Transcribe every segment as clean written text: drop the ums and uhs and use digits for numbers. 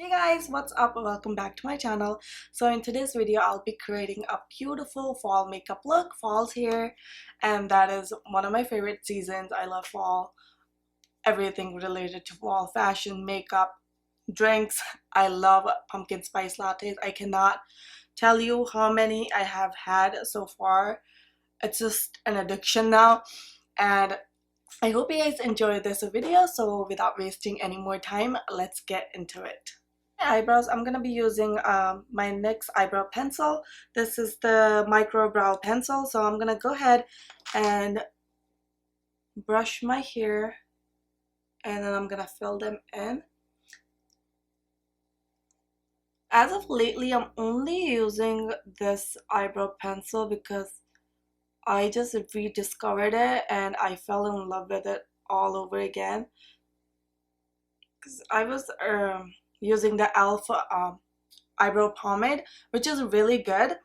Hey guys, what's up? Welcome back to my channel. So in today's video, I'll be creating a beautiful fall makeup look. Fall's here, and that is one of my favorite seasons. I love fall. Everything related to fall, fashion, makeup, drinks. I love pumpkin spice lattes. I cannot tell you how many I have had so far. It's just an addiction now, and I hope you guys enjoyed this video. So without wasting any more time, let's get into it. Eyebrows, I'm gonna be using my NYX eyebrow pencil. This is the micro brow pencil, so I'm gonna go ahead and brush my hair, and then I'm gonna fill them in. As of lately, I'm only using this eyebrow pencil because I just rediscovered it and I fell in love with it all over again. Because I was using the Alpha eyebrow pomade, which is really good,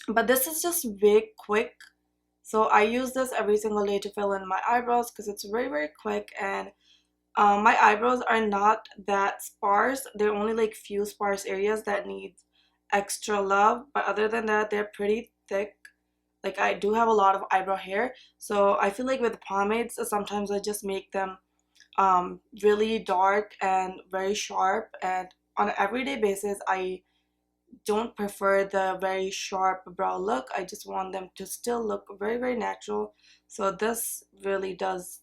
but this is just way quick. So I use this every single day to fill in my eyebrows because it's very quick, and my eyebrows are not that sparse. There are only like few sparse areas that need extra love, but other than that, they're pretty thick. Like, I do have a lot of eyebrow hair, so I feel like with pomades, sometimes I just make them really dark and very sharp, and on an everyday basis I don't prefer the very sharp brow look. I just want them to still look very natural, so this really does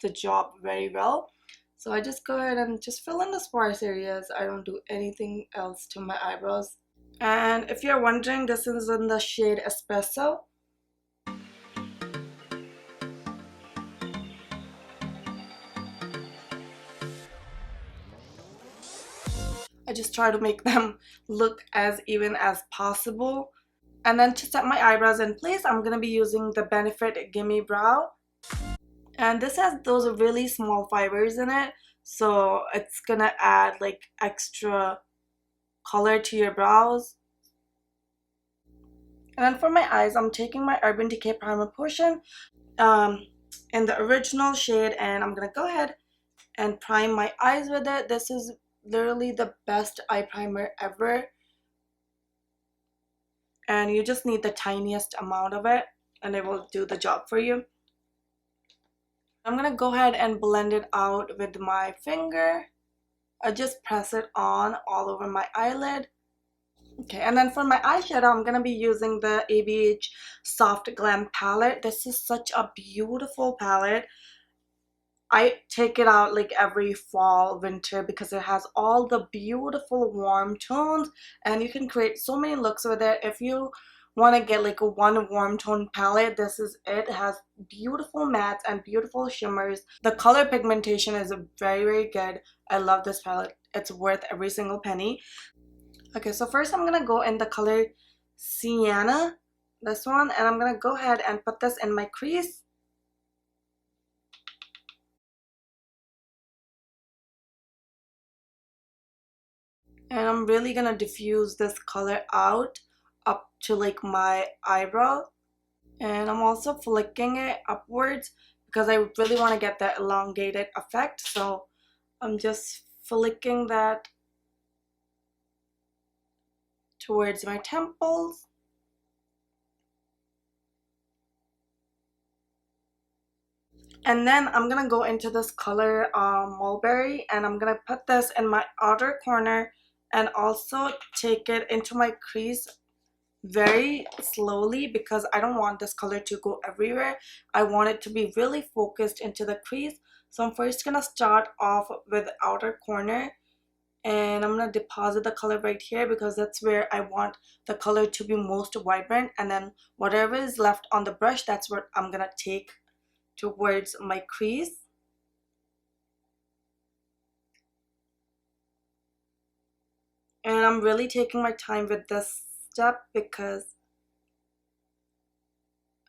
the job very well. So I just go ahead and just fill in the sparse areas. I don't do anything else to my eyebrows. And if you're wondering, this is in the shade Espresso. I just try to make them look as even as possible. And then to set my eyebrows in place, I'm going to be using the Benefit Gimme Brow. And this has those really small fibers in it, so it's going to add like extra color to your brows. And then for my eyes, I'm taking my Urban Decay Primer Potion in the original shade, and I'm going to go ahead and prime my eyes with it. This is literally the best eye primer ever, and you just need the tiniest amount of it and it will do the job for you. I'm gonna go ahead and blend it out with my finger. I just press it on all over my eyelid. Okay, and then for my eyeshadow, I'm gonna be using the ABH Soft Glam palette. This is such a beautiful palette. I take it out like every fall, winter, because it has all the beautiful warm tones, and you can create so many looks with it. If you want to get like a one warm tone palette, this is it. It has beautiful mattes and beautiful shimmers. The color pigmentation is very good. I love this palette. It's worth every single penny. Okay, so first I'm gonna go in the color Sienna, this one, and I'm gonna go ahead and put this in my crease. And I'm really gonna diffuse this color out up to like my eyebrow. And I'm also flicking it upwards because I really want to get that elongated effect. So I'm just flicking that towards my temples. And then I'm gonna go into this color Mulberry, and I'm gonna put this in my outer corner and also take it into my crease very slowly because I don't want this color to go everywhere. I want it to be really focused into the crease. So I'm first gonna start off with the outer corner, and I'm gonna deposit the color right here because that's where I want the color to be most vibrant, and then whatever is left on the brush, that's what I'm gonna take towards my crease. And I'm really taking my time with this step because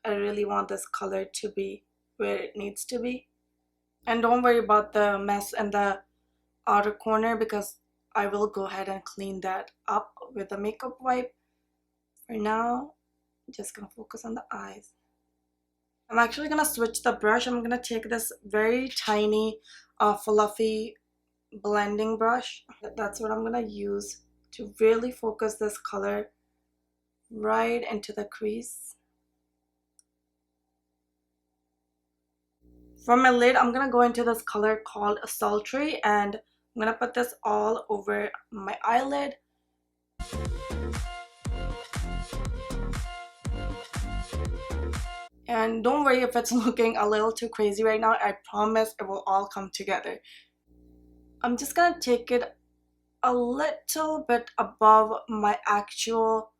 I really want this color to be where it needs to be. And don't worry about the mess in the outer corner because I will go ahead and clean that up with a makeup wipe. For now, I'm just gonna focus on the eyes. I'm actually gonna switch the brush. I'm gonna take this very tiny fluffy blending brush. That's what I'm gonna use to really focus this color right into the crease. For my lid, I'm gonna go into this color called Sultry, and I'm gonna put this all over my eyelid. And don't worry if it's looking a little too crazy right now. I promise it will all come together. I'm just gonna take it a little bit above my actual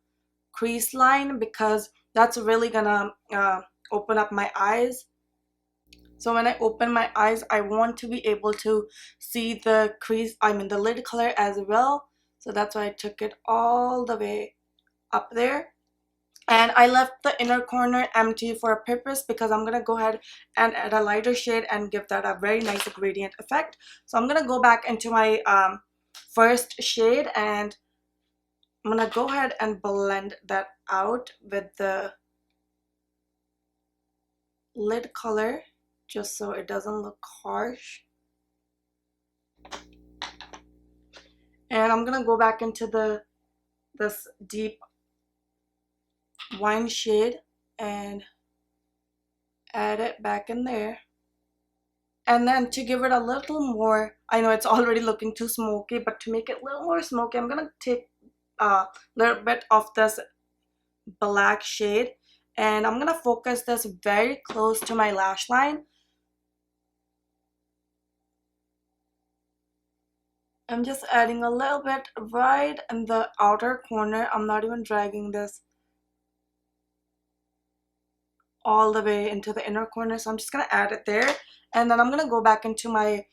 crease line because that's really gonna open up my eyes. So when I open my eyes, I want to be able to see the crease, I mean the lid color as well. So that's why I took it all the way up there. And I left the inner corner empty for a purpose because I'm going to go ahead and add a lighter shade and give that a very nice gradient effect. So I'm going to go back into my first shade and I'm going to go ahead and blend that out with the lid color just so it doesn't look harsh. And I'm going to go back into this deep wine shade and add it back in there. And then to give it a little more, I know it's already looking too smoky, but to make it a little more smoky, I'm gonna take a little bit of this black shade and I'm gonna focus this very close to my lash line. I'm just adding a little bit right in the outer corner. I'm not even dragging this all the way into the inner corner, so I'm just gonna add it there. And then I'm gonna go back into my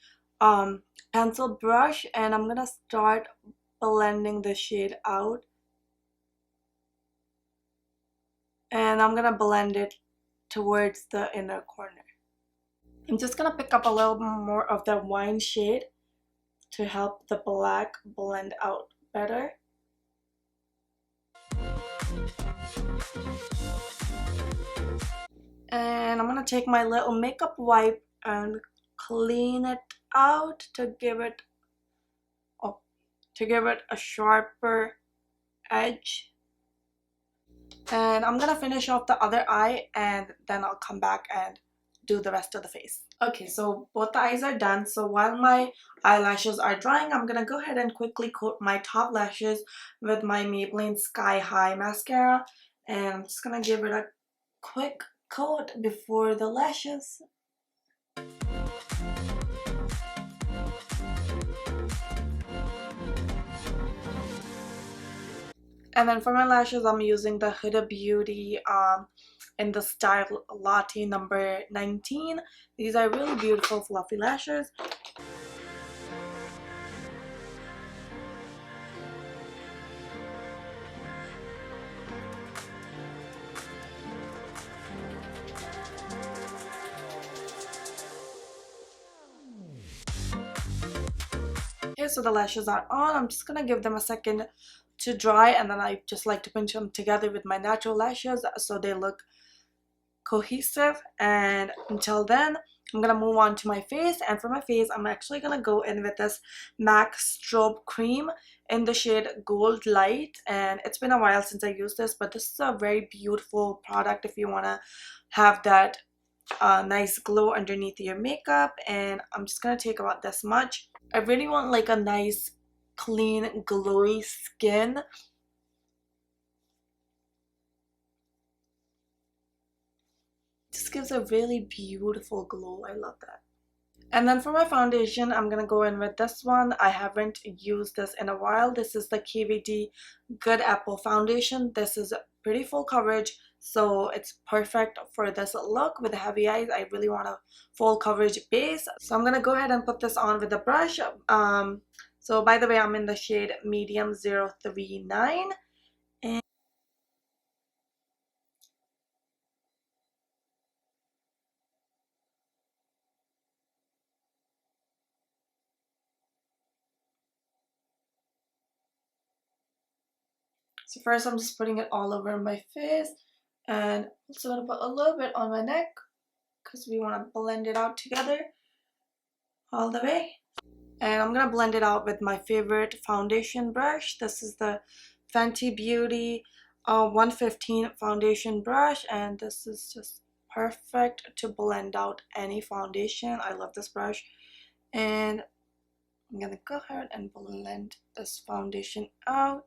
pencil brush and I'm gonna start blending the shade out. And I'm gonna blend it towards the inner corner. I'm just gonna pick up a little more of the wine shade to help the black blend out better. And I'm gonna take my little makeup wipe and clean it out to give it a sharper edge. And I'm gonna finish off the other eye and then I'll come back and do the rest of the face. Okay, so both the eyes are done. So while my eyelashes are drying, I'm gonna go ahead and quickly coat my top lashes with my Maybelline Sky High mascara. And I'm just gonna give it a quick coat before the lashes. And then for my lashes, I'm using the Huda Beauty in the style Latte number 19. These are really beautiful fluffy lashes. Okay, so the lashes are on. I'm just gonna give them a second to dry and then I just like to pinch them together with my natural lashes so they look cohesive. And until then, I'm gonna move on to my face. And for my face, I'm actually gonna go in with this MAC Strobe Cream in the shade Gold Light. And it's been a while since I used this, but this is a very beautiful product if you wanna have that nice glow underneath your makeup. And I'm just gonna take about this much. I really want like a nice clean glowy skin. Just gives a really beautiful glow. I love that. And then for my foundation, I'm gonna go in with this one. I haven't used this in a while. This is the KVD Good Apple foundation. This is pretty full coverage, so it's perfect for this look with heavy eyes. I really want a full coverage base, so I'm gonna go ahead and put this on with a brush. So by the way, I'm in the shade medium 039. And so first I'm just putting it all over my face, and also gonna put a little bit on my neck because we want to blend it out together all the way. And I'm gonna blend it out with my favorite foundation brush. This is the Fenty Beauty 115 foundation brush, and this is just perfect to blend out any foundation. I love this brush, and I'm gonna go ahead and blend this foundation out.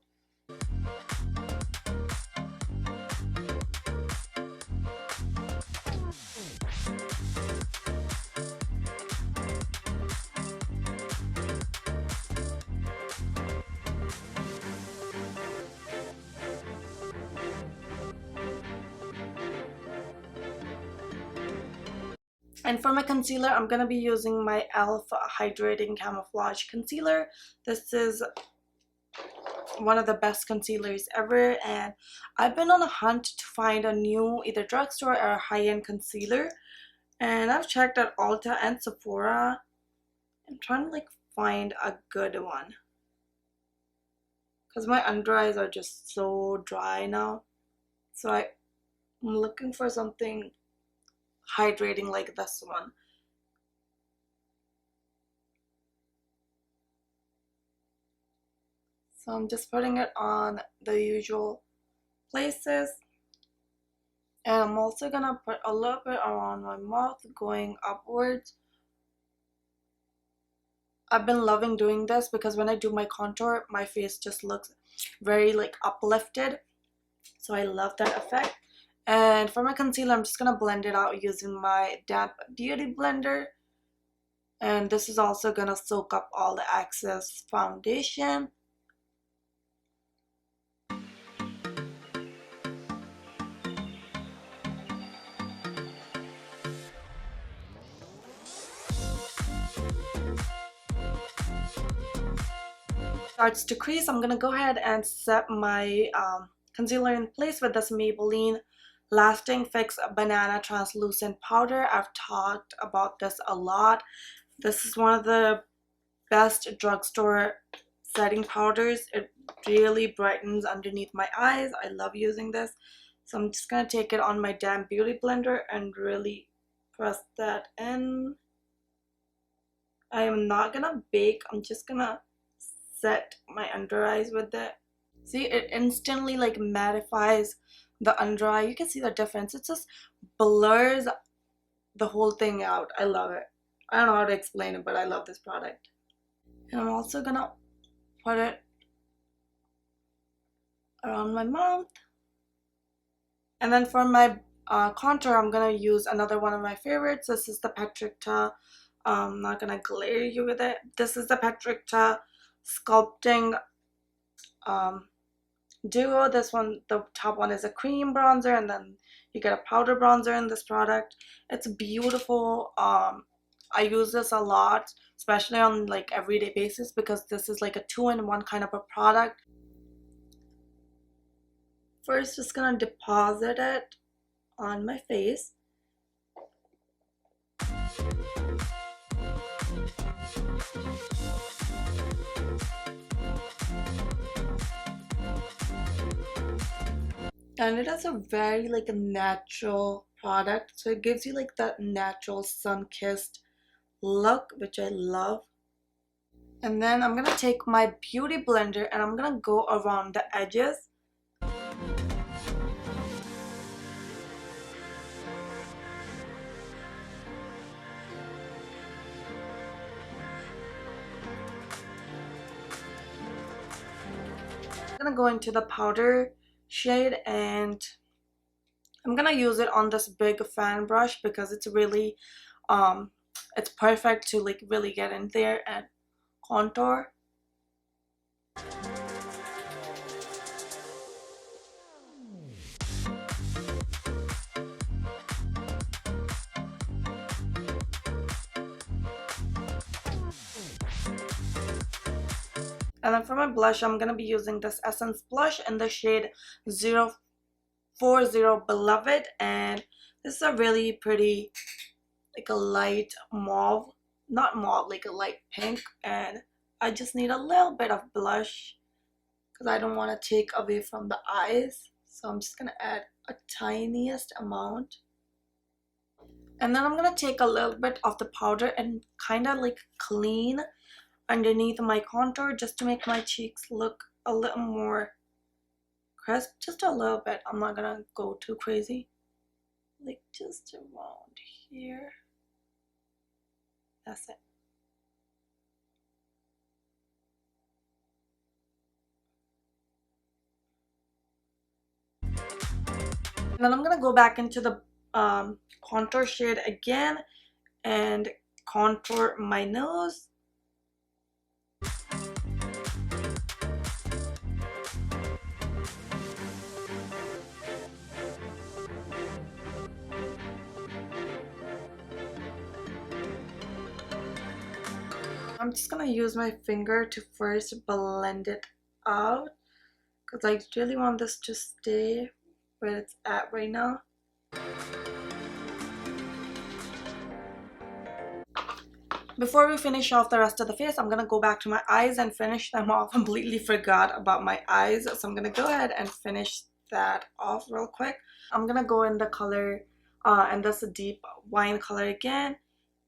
And for my concealer, I'm gonna be using my e.l.f. Hydrating Camouflage Concealer. This is one of the best concealers ever, and I've been on a hunt to find a new either drugstore or high-end concealer, and I've checked at Ulta and Sephora. I'm trying to like find a good one because my under eyes are just so dry now, so I'm looking for something hydrating like this one. So I'm just putting it on the usual places. And I'm also gonna put a little bit around my mouth going upwards. I've been loving doing this because when I do my contour, my face just looks very like uplifted. So I love that effect. And for my concealer, I'm just gonna blend it out using my damp beauty blender. And this is also gonna soak up all the excess foundation. Starts to crease, I'm gonna go ahead and set my concealer in place with this Maybelline Lasting Fix Banana Translucent Powder. I've talked about this a lot. This is one of the best drugstore setting powders. It really brightens underneath my eyes. I love using this. So I'm just gonna take it on my damp beauty blender and really press that in. I am not gonna bake, I'm just gonna set my under eyes with it. See, it instantly like mattifies the under eye. You can see the difference. It just blurs the whole thing out. I love it. I don't know how to explain it, but I love this product. And I'm also gonna put it around my mouth. And then for my contour, I'm gonna use another one of my favorites. This is the Petricta. I'm not gonna glare you with it. This is the Petricta Sculpting Duo. This one, the top one is a cream bronzer, and then you get a powder bronzer in this product. It's beautiful. I use this a lot, especially on like everyday basis, because this is like a two-in-one kind of a product. First, just gonna deposit it on my face. And it has a very like a natural product, so it gives you like that natural sun-kissed look, which I love. And then I'm gonna take my beauty blender and I'm gonna go around the edges. I'm gonna go into the powder shade and I'm gonna use it on this big fan brush because it's really it's perfect to like really get in there and contour. And then for my blush, I'm gonna be using this Essence blush in the shade 040 Beloved, and this is a really pretty like a light mauve, not mauve, like a light pink, and I just need a little bit of blush because I don't want to take away from the eyes, so I'm just gonna add a tiniest amount. And then I'm gonna take a little bit of the powder and kind of like clean underneath my contour just to make my cheeks look a little more crisp, just a little bit. I'm not gonna go too crazy, like just around here. That's it. And then I'm gonna go back into the contour shade again and contour my nose. I'm just gonna use my finger to first blend it out because I really want this to stay where it's at right now. Before we finish off the rest of the face, I'm gonna go back to my eyes and finish them off. Completely forgot about my eyes, so I'm gonna go ahead and finish that off real quick. I'm gonna go in the color, and this deep wine color again,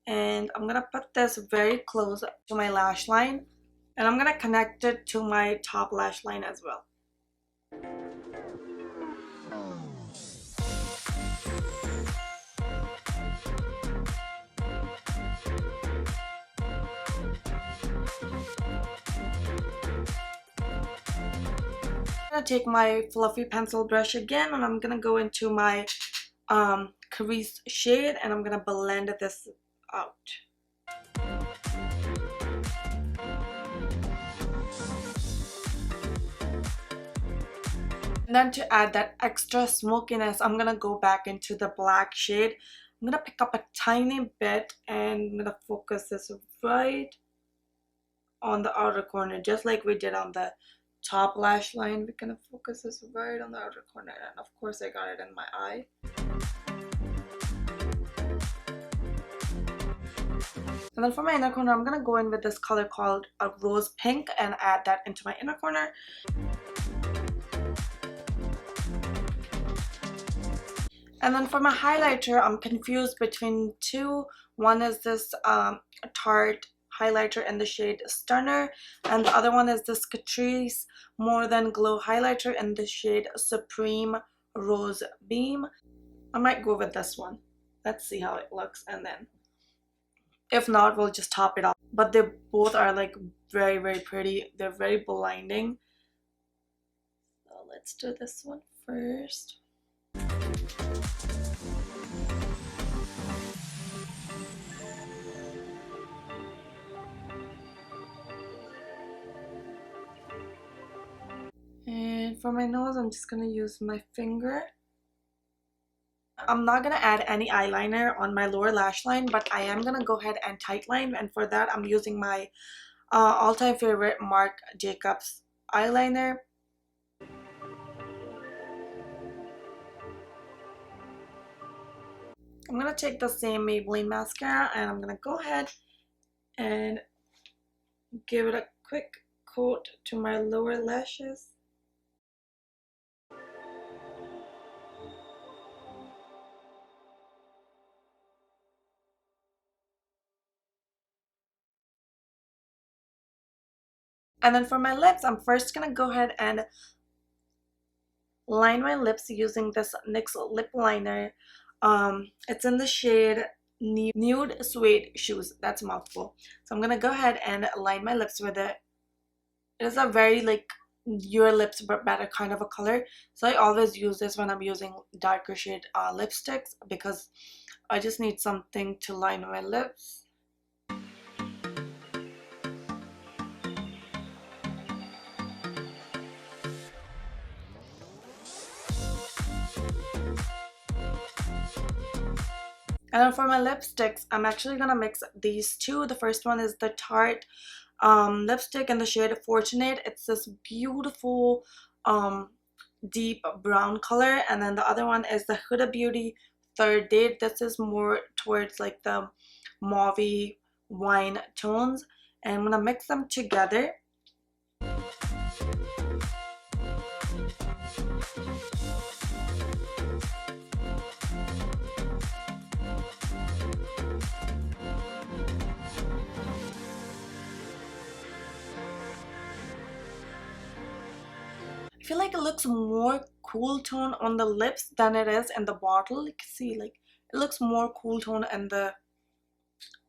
and I'm gonna put this very close to my lash line, and I'm gonna connect it to my top lash line as well. I'm gonna take my fluffy pencil brush again, and I'm gonna go into my crease shade, and I'm gonna blend this out. And then to add that extra smokiness, I'm gonna go back into the black shade. I'm gonna pick up a tiny bit and I'm gonna focus this right on the outer corner, just like we did on the top lash line. We're gonna focus this right on the outer corner, and of course I got it in my eye. And then for my inner corner, I'm gonna go in with this color called a rose pink and add that into my inner corner. And then for my highlighter, I'm confused between two. One is this Tarte highlighter in the shade Stunner, and the other one is this Catrice More Than Glow highlighter in the shade Supreme Rose Beam. I might go with this one. Let's see how it looks, and then if not, we'll just top it off. But they both are like very, very pretty. They're very blinding. So let's do this one first. And for my nose, I'm just gonna use my finger. I'm not gonna add any eyeliner on my lower lash line, but I am gonna go ahead and tightline, and for that I'm using my all-time favorite Marc Jacobs eyeliner. I'm gonna take the same Maybelline mascara and I'm gonna go ahead and give it a quick coat to my lower lashes. And then for my lips, I'm first gonna go ahead and line my lips using this NYX lip liner. It's in the shade Nude Suede Shoes. That's a mouthful. So I'm gonna go ahead and line my lips with it. It is a very like your lips but better kind of a color. So I always use this when I'm using darker shade lipsticks, because I just need something to line my lips. And then for my lipsticks, I'm actually gonna mix these two. The first one is the Tarte lipstick in the shade Fortunate. It's this beautiful deep brown color, and then the other one is the Huda Beauty Third Date. This is more towards like the mauvey wine tones, and I'm gonna mix them together. I feel like it looks more cool tone on the lips than it is in the bottle. You can see like it looks more cool tone in the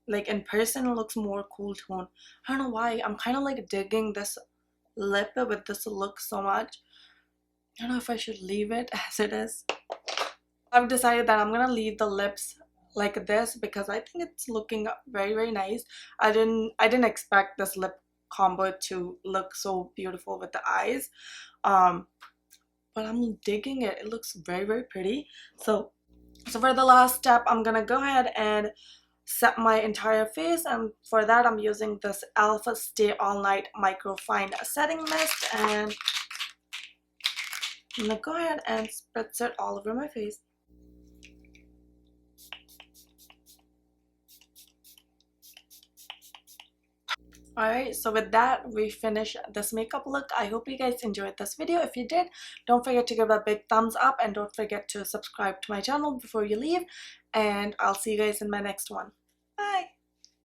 like in person it looks more cool tone. I don't know why. I'm kind of like digging this lip with this look so much. I don't know if I should leave it as it is. I've decided that I'm gonna leave the lips like this because I think it's looking very nice. I didn't expect this lip combo to look so beautiful with the eyes. Um, but I'm digging it. It looks very pretty. So for the last step, I'm gonna go ahead and set my entire face, and for that I'm using this Alpha Stay All Night Microfine Setting Mist, and I'm gonna go ahead and spritz it all over my face. Alright, so with that, we finish this makeup look. I hope you guys enjoyed this video. If you did, don't forget to give it a big thumbs up and don't forget to subscribe to my channel before you leave. And I'll see you guys in my next one. Bye!